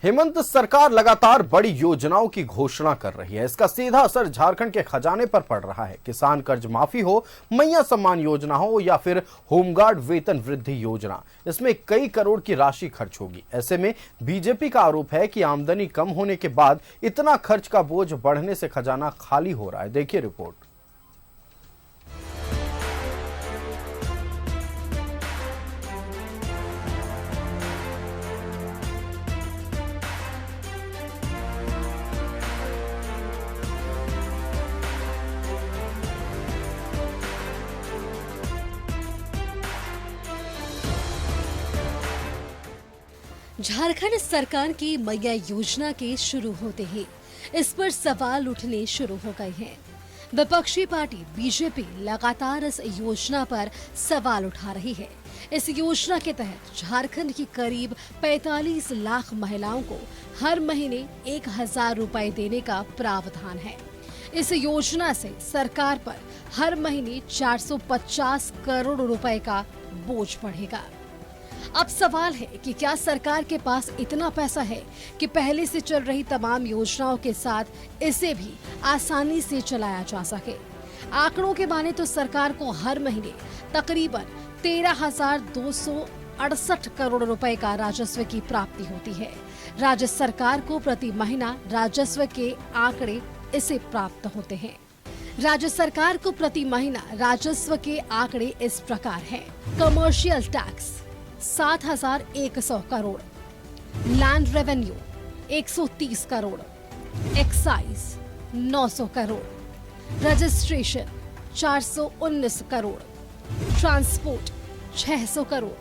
हेमंत सरकार लगातार बड़ी योजनाओं की घोषणा कर रही है। इसका सीधा असर झारखंड के खजाने पर पड़ रहा है। किसान कर्ज माफी हो, मैया सम्मान योजना हो या फिर होमगार्ड वेतन वृद्धि योजना, इसमें कई करोड़ की राशि खर्च होगी। ऐसे में बीजेपी का आरोप है कि आमदनी कम होने के बाद इतना खर्च का बोझ बढ़ने से खजाना खाली हो रहा है। देखिए रिपोर्ट। झारखंड सरकार की मैया योजना के शुरू होते ही इस पर सवाल उठने शुरू हो गए हैं। विपक्षी पार्टी बीजेपी लगातार इस योजना पर सवाल उठा रही है। इस योजना के तहत झारखंड की करीब 45 लाख महिलाओं को हर महीने 1000 रुपए देने का प्रावधान है। इस योजना से सरकार पर हर महीने 450 करोड़ रुपए का बोझ बढ़ेगा। अब सवाल है कि क्या सरकार के पास इतना पैसा है कि पहले से चल रही तमाम योजनाओं के साथ इसे भी आसानी से चलाया जा सके। आंकड़ों के माने तो सरकार को हर महीने तकरीबन 13,268 करोड़ रुपए का राजस्व की प्राप्ति होती है। राज्य सरकार को प्रति महीना राजस्व के आंकड़े इसे प्राप्त होते हैं। राज्य सरकार को प्रति महीना राजस्व के आंकड़े इस प्रकार हैं। Commercial tax 7,100 crore, land revenue 130 crore, excise 900 crore, registration 419 crore, transport 600 crore,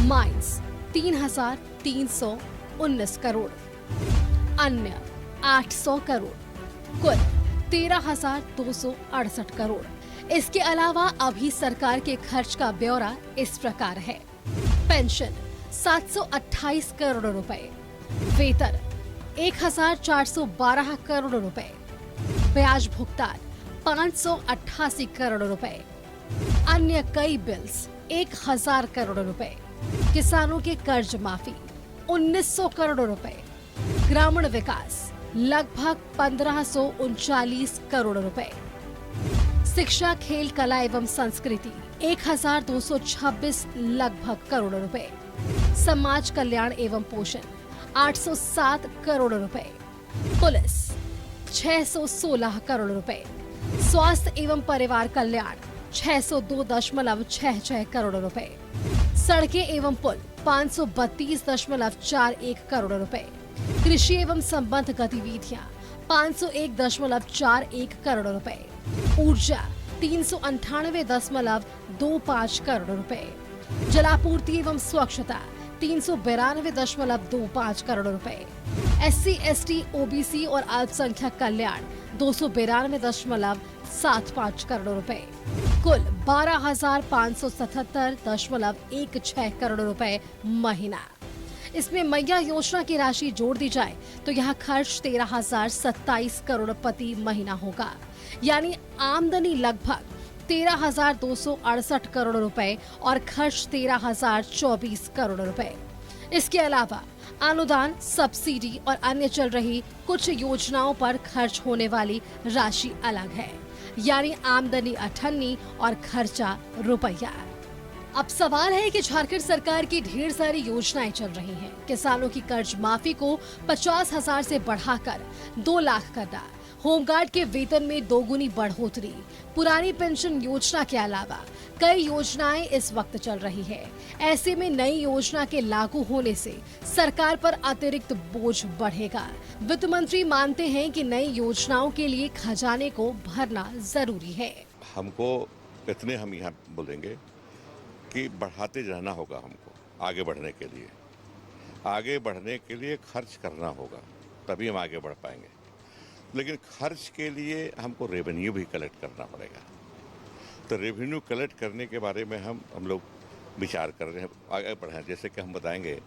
mines 3,319 crore, अन्य 800 करोड़, कुल 13,268 करोड़। इसके अलावा अभी सरकार के खर्च का ब्यौरा इस प्रकार है। पेंशन 728 करोड़ रुपए, वेतन 1,412 करोड़ रुपए, ब्याज भुगतान 588 करोड़ रुपए, अन्य कई बिल्स 1000 करोड़ रुपए, किसानों के कर्ज माफी 1900 करोड़ रुपए, ग्रामीण विकास लगभग 1539 करोड़ रुपए, शिक्षा, खेल, कला एवं संस्कृति 1226 लगभग करोड़ रुपए, समाज कल्याण एवं पोषण 807 करोड़ रुपए, पुलिस 616 करोड़ रुपए, स्वास्थ्य एवं परिवार कल्याण 602.66 करोड़ रुपए, सड़कें एवं पुल 532.41 करोड़ रुपए, कृषि एवं संबद्ध गतिविधियां 501.41 करोड़ रुपए, ऊर्जा 398.25 करोड़ रुपए, जलापूर्ति एवं स्वच्छता 392.25 करोड़ रुपए, SC, ST, OBC और अल्पसंख्यक कल्याण 292.75 करोड़ रुपए, कुल 12,577.16 करोड़ रुपए महीना। इसमें मैया योजना की राशि जोड़ दी जाए तो यह खर्च 13,027 करोड़ प्रति महीना होगा, यानी आमदनी लगभग 13,268 करोड़ रुपए और खर्च 13,024 करोड़ रुपए। इसके अलावा अनुदान, सब्सिडी और अन्य चल रही कुछ योजनाओं पर खर्च होने वाली राशि अलग है, यानी आमदनी 98 और खर्चा रुपया। अब सवाल है कि झारखंड सरकार की ढेर सारी योजनाएं चल रही हैं। किसानों की कर्ज माफी को 50,000 से बढ़ाकर 2 लाख करना, होमगार्ड के वेतन में दोगुनी बढ़ोतरी, पुरानी पेंशन योजना के अलावा कई योजनाएं इस वक्त चल रही है। ऐसे में नई योजना के लागू होने से सरकार पर अतिरिक्त बोझ बढ़ेगा। वित्त मंत्री मानते हैं कि नई योजनाओं के लिए खजाने को भरना जरूरी है। हमको इतने हम यहाँ बोलेंगे कि बढ़ाते रहना होगा। हमको आगे बढ़ने के लिए खर्च करना होगा, तभी हम आगे बढ़ पाएंगे। लेकिन खर्च के लिए हमको रेवेन्यू भी कलेक्ट करना पड़ेगा। तो रेवेन्यू कलेक्ट करने के बारे में हम लोग विचार कर रहे हैं, आगे बढ़ाएं। जैसे कि हम बताएंगे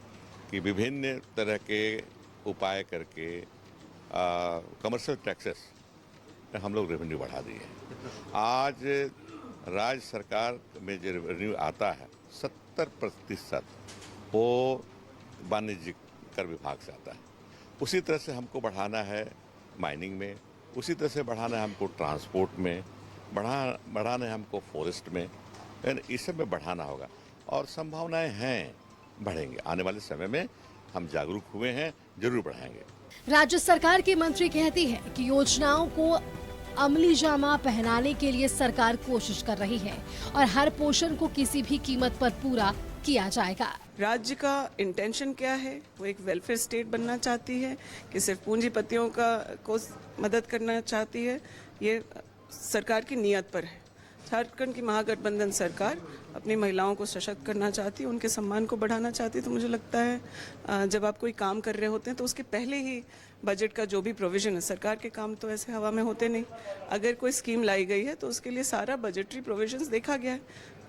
कि विभिन्न तरह के उपाय करके कमर्शियल टैक्सेस हम लोग रेवेन्यू बढ़ा दिए। आज राज्य सरकार में जो रेवेन्यू आता है 70% वो वाणिज्यिक कर विभाग से आता है। उसी तरह से हमको बढ़ाना है माइनिंग में, उसी तरह से बढ़ाना है हमको ट्रांसपोर्ट में, बढ़ाना है हमको फॉरेस्ट में, इस सब में बढ़ाना होगा और संभावनाएं हैं बढ़ेंगे। आने वाले समय में हम जागरूक हुए हैं, जरूर बढ़ाएंगे। राज्य सरकार की मंत्री कहती है कि योजनाओं को अमली जामा पहनाने के लिए सरकार कोशिश कर रही है और हर पोर्शन को किसी भी कीमत पर पूरा किया जाएगा। राज्य का इंटेंशन क्या है? वो एक वेलफेयर स्टेट बनना चाहती है कि सिर्फ पूंजीपतियों को मदद करना चाहती है? ये सरकार की नीयत पर है। झारखंड की महागठबंधन सरकार अपनी महिलाओं को सशक्त करना चाहती है, उनके सम्मान को बढ़ाना चाहती है। तो मुझे लगता है जब आप कोई काम कर रहे होते हैं तो उसके पहले ही बजट का जो भी प्रोविजन है, सरकार के काम तो ऐसे हवा में होते नहीं। अगर कोई स्कीम लाई गई है तो उसके लिए सारा बजटरी प्रोविजंस देखा गया है।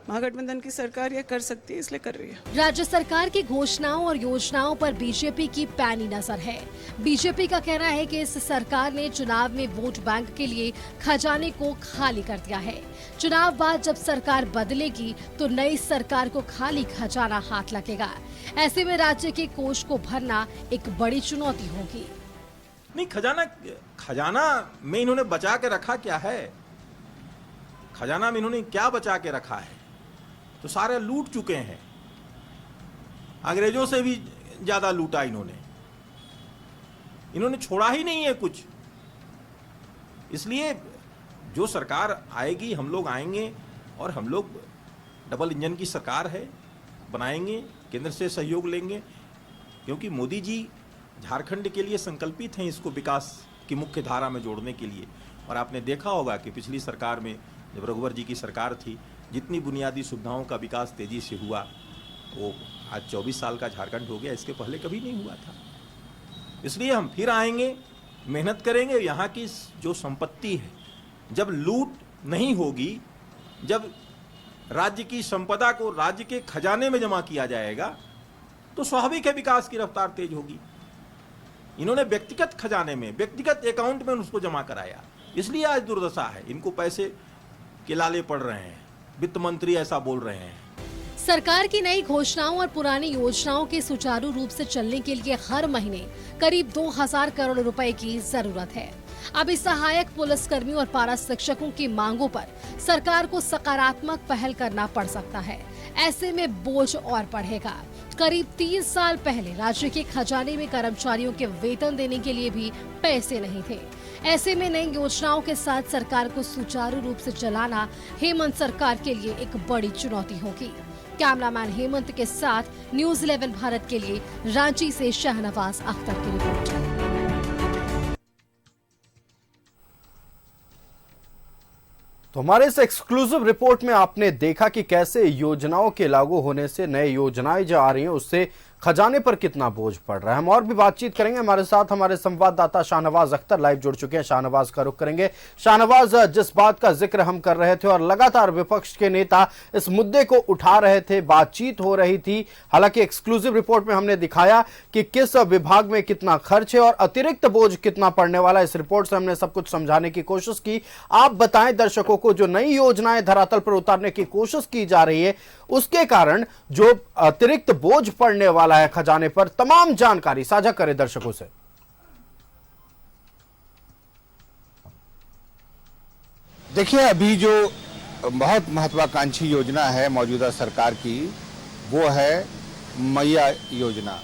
महागठबंधन की सरकार यह कर सकती है, इसलिए कर रही है। राज्य सरकार की घोषणाओं और योजनाओं पर बीजेपी की पैनी नजर है। बीजेपी का कहना है कि इस सरकार ने चुनाव में वोट बैंक के लिए खजाने को खाली कर दिया है। चुनाव बाद जब सरकार बदलेगी तो नई सरकार को खाली खजाना हाथ लगेगा। ऐसे में राज्य के कोष को भरना एक बड़ी चुनौती होगी। नहीं, खजाना में इन्होंने बचा के रखा क्या है? खजाना में इन्होंने क्या बचा के रखा है? तो सारे लूट चुके हैं। अंग्रेजों से भी ज्यादा लूटा इन्होंने छोड़ा ही नहीं है कुछ। इसलिए जो सरकार आएगी, हम लोग आएंगे और हम लोग डबल इंजन की सरकार है, बनाएंगे, केंद्र से सहयोग लेंगे, क्योंकि मोदी जी झारखंड के लिए संकल्पित हैं इसको विकास की मुख्य धारा में जोड़ने के लिए। और आपने देखा होगा कि पिछली सरकार में जब रघुवर जी की सरकार थी, जितनी बुनियादी सुविधाओं का विकास तेजी से हुआ, वो आज 24 साल का झारखंड हो गया, इसके पहले कभी नहीं हुआ था। इसलिए हम फिर आएंगे, मेहनत करेंगे। यहाँ की जो संपत्ति है, जब लूट नहीं होगी, जब राज्य की संपदा को राज्य के खजाने में जमा किया जाएगा, तो स्वाभाविक है विकास की रफ्तार तेज होगी। इन्होंने व्यक्तिगत खजाने में, व्यक्तिगत अकाउंट में उसको जमा कराया, इसलिए आज दुर्दशा है। इनको पैसे के लाले पड़ रहे हैं, वित्त मंत्री ऐसा बोल रहे हैं। सरकार की नई घोषणाओं और पुरानी योजनाओं के सुचारू रूप से चलने के लिए हर महीने करीब 2000 करोड़ रुपए की जरूरत है। अभी सहायक पुलिसकर्मियों और पारा शिक्षकों की मांगों पर सरकार को सकारात्मक पहल करना पड़ सकता है। ऐसे में बोझ और बढ़ेगा। करीब 3 साल पहले राज्य के खजाने में कर्मचारियों के वेतन देने के लिए भी पैसे नहीं थे। ऐसे में नई योजनाओं के साथ सरकार को सुचारू रूप से चलाना हेमंत सरकार के लिए एक बड़ी चुनौती होगी। कैमरामैन हेमंत के साथ न्यूज़ 11 भारत के लिए रांची से शाहनवाज अख्तर की रिपोर्ट। तो हमारे इस एक्सक्लूसिव रिपोर्ट में आपने देखा कि कैसे योजनाओं के लागू होने से नए योजनाएं जो आ रही हैं उससे खजाने पर कितना बोझ पड़ रहा है। हम और भी बातचीत करेंगे। हमारे साथ हमारे संवाददाता शाहनवाज अख्तर लाइव जुड़ चुके हैं। शाहनवाज का रुख करेंगे। शाहनवाज, जिस बात का जिक्र हम कर रहे थे और लगातार विपक्ष के नेता इस मुद्दे को उठा रहे थे, बातचीत हो रही थी, हालांकि एक्सक्लूसिव रिपोर्ट में हमने दिखाया कि किस विभाग में कितना खर्च है और अतिरिक्त बोझ कितना पड़ने वाला है। इस रिपोर्ट से हमने सब कुछ समझाने की कोशिश की। आप बताएं दर्शकों को, जो नई योजनाएं धरातल पर उतारने की कोशिश की जा रही है उसके कारण जो अतिरिक्त बोझ पड़ने वाला है खजाने पर, तमाम जानकारी साझा करें दर्शकों से। देखिए, अभी जो बहुत महत्वाकांक्षी योजना है मौजूदा सरकार की, वो है मैया योजना।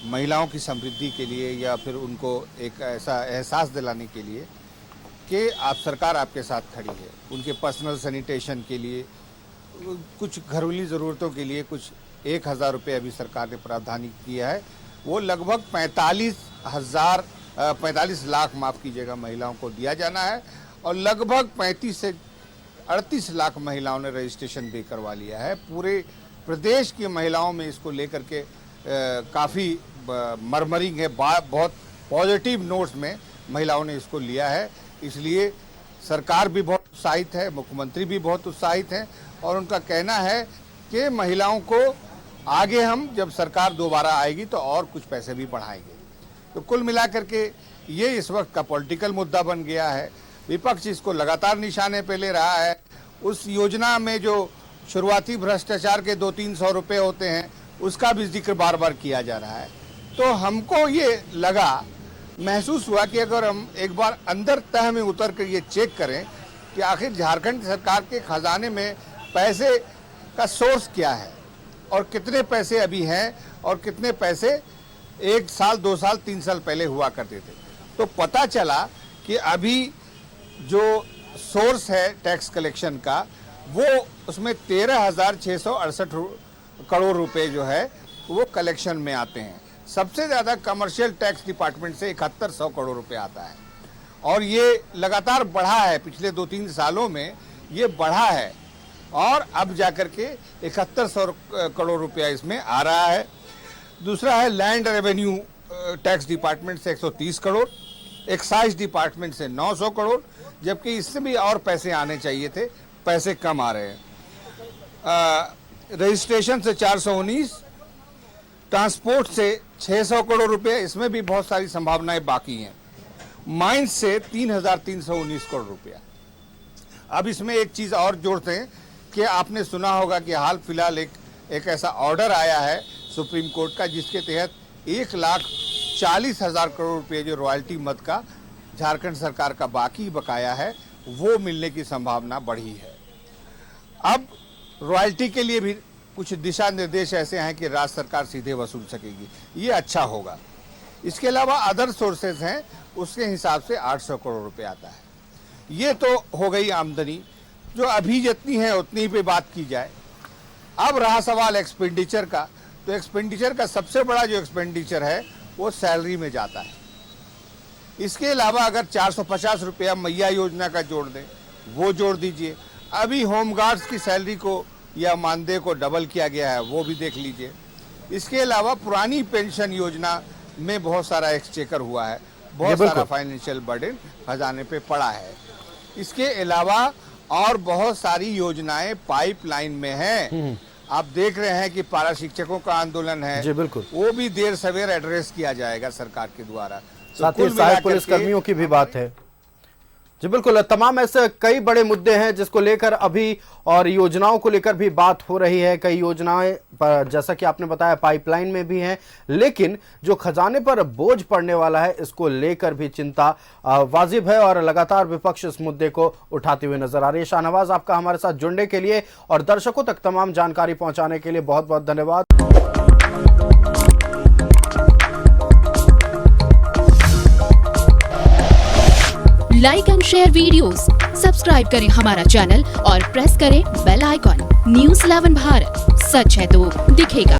महिलाओं की समृद्धि के लिए या फिर उनको एक ऐसा एहसास दिलाने के लिए कि आप सरकार आपके साथ खड़ी है। उनके पर्सनल सैनिटेशन के लिए, कुछ घरेलू ज़रूरतों के लिए कुछ 1000 रुपये अभी सरकार ने प्रावधान किया है। वो लगभग 45 लाख माफ़ कीजिएगा महिलाओं को दिया जाना है और लगभग 35 से 38 लाख महिलाओं ने रजिस्ट्रेशन भी करवा लिया है। पूरे प्रदेश की महिलाओं में इसको लेकर के काफ़ी मरमरिंग है, बहुत पॉजिटिव नोट्स में महिलाओं ने इसको लिया है। इसलिए सरकार भी बहुत उत्साहित है, मुख्यमंत्री भी बहुत उत्साहित हैं और उनका कहना है कि महिलाओं को आगे हम जब सरकार दोबारा आएगी तो और कुछ पैसे भी बढ़ाएंगे। तो कुल मिलाकर के ये इस वक्त का पॉलिटिकल मुद्दा बन गया है। विपक्ष इसको लगातार निशाने पे ले रहा है। उस योजना में जो शुरुआती भ्रष्टाचार के 200-300 रुपये होते हैं उसका भी जिक्र बार बार किया जा रहा है। तो हमको ये लगा महसूस हुआ कि अगर हम एक बार अंदर तह में उतर कर ये चेक करें कि आखिर झारखंड सरकार के खजाने में पैसे का सोर्स क्या है और कितने पैसे अभी हैं और कितने पैसे 1 साल 2 साल 3 साल पहले हुआ करते थे, तो पता चला कि अभी जो सोर्स है टैक्स कलेक्शन का वो उसमें 13,668 करोड़ रुपए जो है वो कलेक्शन में आते हैं। सबसे ज़्यादा कमर्शियल टैक्स डिपार्टमेंट से 7100 करोड़ रुपए आता है और ये लगातार बढ़ा है, पिछले 2-3 सालों में ये बढ़ा है और अब जाकर के 7100 करोड़ रुपया इसमें आ रहा है। दूसरा है लैंड रेवेन्यू टैक्स डिपार्टमेंट से 130 करोड़, एक्साइज डिपार्टमेंट से 900 करोड़, जबकि इससे भी और पैसे आने चाहिए थे, पैसे कम आ रहे हैं। रजिस्ट्रेशन से 419, ट्रांसपोर्ट से 600 करोड़ रुपए, इसमें भी बहुत सारी संभावनाएं बाकी हैं। माइंस से 3,319 करोड़ रुपया। अब इसमें एक चीज और जोड़ते हैं कि आपने सुना होगा कि हाल फिलहाल एक ऐसा ऑर्डर आया है सुप्रीम कोर्ट का जिसके तहत 1,40,000 करोड़ रुपए जो रॉयल्टी मद का झारखंड सरकार का बाकी बकाया है वो मिलने की संभावना बढ़ी है। अब रॉयल्टी के लिए भी कुछ दिशा निर्देश ऐसे हैं कि राज्य सरकार सीधे वसूल सकेगी, ये अच्छा होगा। इसके अलावा अदर सोर्सेज हैं, उसके हिसाब से 800 करोड़ रुपए आता है। ये तो हो गई आमदनी, जो अभी जितनी है उतनी पे बात की जाए। अब रहा सवाल एक्सपेंडिचर का, तो एक्सपेंडिचर का सबसे बड़ा जो एक्सपेंडिचर है वो सैलरी में जाता है। इसके अलावा अगर 450 रुपया मैया योजना का जोड़ दें, वो जोड़ दीजिए। अभी होमगार्ड्स की सैलरी को या मानदेय को डबल किया गया है, वो भी देख लीजिए। इसके अलावा पुरानी पेंशन योजना में बहुत सारा एक्सचेकर हुआ है, बहुत सारा फाइनेंशियल बर्डन खजाने पे पड़ा है। इसके अलावा और बहुत सारी योजनाएं पाइपलाइन में हैं। आप देख रहे हैं कि पारा शिक्षकों का आंदोलन है, जी बिल्कुल, वो भी देर सवेर एड्रेस किया जाएगा सरकार के द्वारा। साथ ही सहायक पुलिस कर्मियों की भी बात है। जी बिल्कुल, तमाम ऐसे कई बड़े मुद्दे हैं जिसको लेकर अभी और योजनाओं को लेकर भी बात हो रही है। कई योजनाएं जैसा कि आपने बताया पाइपलाइन में भी हैं, लेकिन जो खजाने पर बोझ पड़ने वाला है इसको लेकर भी चिंता वाजिब है और लगातार विपक्ष इस मुद्दे को उठाते हुए नजर आ रही है। शाहनवाज, आपका हमारे साथ जुड़ने के लिए और दर्शकों तक तमाम जानकारी पहुंचाने के लिए बहुत बहुत धन्यवाद। Like and share videos, subscribe करें हमारा चैनल और प्रेस करें बेल आइकॉन। न्यूज़ 11 भारत, सच है तो दिखेगा।